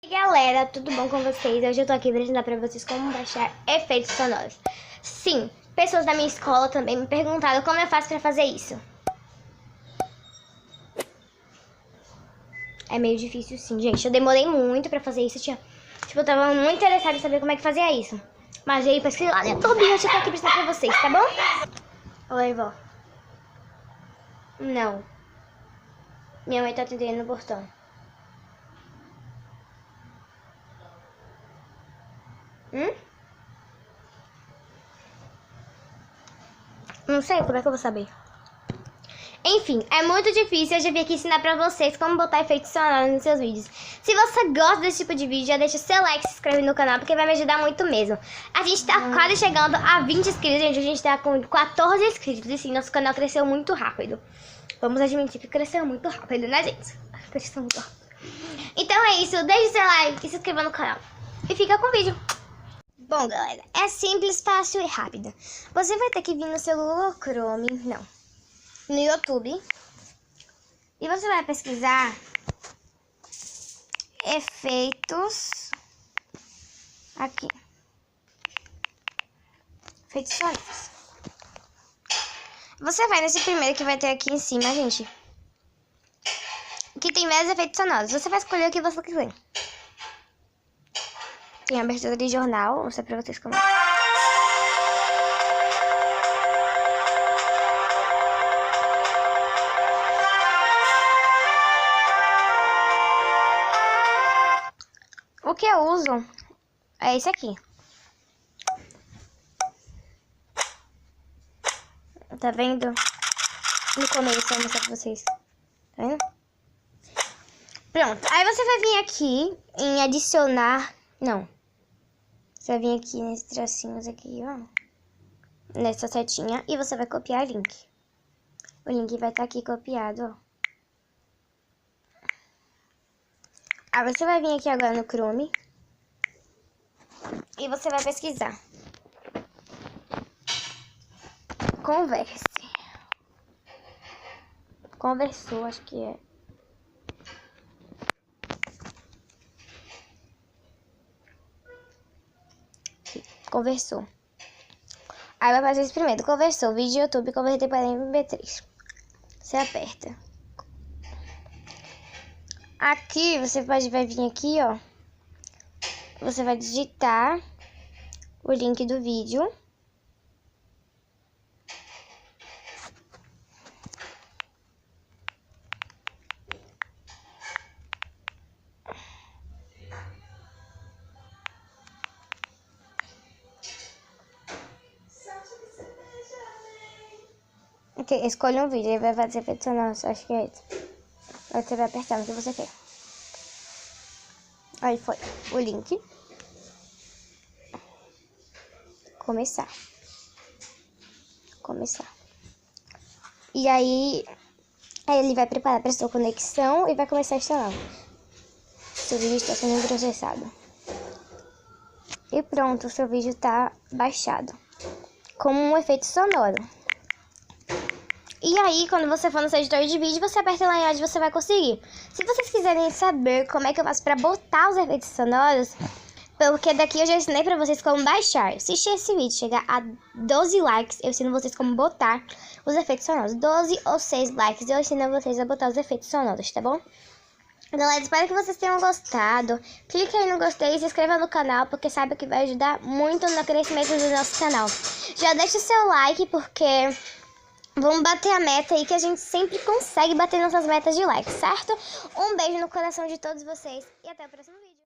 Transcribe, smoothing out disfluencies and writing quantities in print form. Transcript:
E aí, galera, tudo bom com vocês? Hoje eu tô aqui pra ensinar pra vocês como baixar efeitos sonoros. Sim, pessoas da minha escola também me perguntaram como eu faço pra fazer isso. É meio difícil sim, gente. Eu demorei muito pra fazer isso. Eu tava muito interessada em saber como é que fazia isso. Mas aí, pesquisei lá no YouTube e eu já tô aqui pra ensinar pra vocês, tá bom? Oi, vó. Não. Minha mãe tá atendendo no portão. Não sei, como é que eu vou saber? Enfim, é muito difícil. Eu já vim aqui ensinar pra vocês como botar efeitos sonoros nos seus vídeos. Se você gosta desse tipo de vídeo, já deixa o seu like e se inscreve no canal, porque vai me ajudar muito mesmo. A gente tá quase chegando a 20 inscritos, gente. A gente tá com 14 inscritos e sim, nosso canal cresceu muito rápido. Vamos admitir que cresceu muito rápido, né, gente? Cresceu muito rápido. Então é isso, deixa o seu like e se inscreva no canal. E fica com o vídeo. Bom, galera, é simples, fácil e rápido. Você vai ter que vir no seu Google Chrome, no YouTube, e você vai pesquisar efeitos aqui, efeitos sonoros. Você vai nesse primeiro que vai ter aqui em cima, gente, que tem vários efeitos sonoros. Você vai escolher o que você quiser. Tem abertura de jornal, vou mostrar pra vocês como é. O que eu uso é esse aqui. Tá vendo? No começo, eu vou mostrar pra vocês. Tá vendo? Pronto. Aí você vai vir aqui em adicionar... Não. Você vai vir aqui nesses tracinhos aqui, ó. Nessa setinha. E você vai copiar o link. O link vai estar aqui copiado, ó. Aí você vai vir aqui agora no Chrome. E você vai pesquisar. Converse. Conversou, acho que é. Conversou. Aí vai fazer isso primeiro. Conversou. Vídeo YouTube, converter para MP3. Você aperta. Aqui você vai vir aqui, ó. Você vai digitar o link do vídeo. Ok, escolha um vídeo, ele vai fazer efeito sonoro, acho que é esse. Aí você vai apertar no que você quer. Aí foi o link. Começar. E aí ele vai preparar para sua conexão e vai começar a instalar. Seu vídeo está sendo processado. E pronto, o seu vídeo está baixado. Como um efeito sonoro. E aí, quando você for no seu editor de vídeo, você aperta lá em onde você vai conseguir. Se vocês quiserem saber como é que eu faço pra botar os efeitos sonoros, porque daqui eu já ensinei pra vocês como baixar. Se esse vídeo chegar a 12 likes, eu ensino vocês como botar os efeitos sonoros. 12 ou 6 likes, eu ensino vocês a botar os efeitos sonoros, tá bom? Galera, espero que vocês tenham gostado. Clique aí no gostei e se inscreva no canal, porque sabe que vai ajudar muito no crescimento do nosso canal. Já deixa o seu like, porque... vamos bater a meta aí, que a gente sempre consegue bater nossas metas de like, certo? Um beijo no coração de todos vocês e até o próximo vídeo.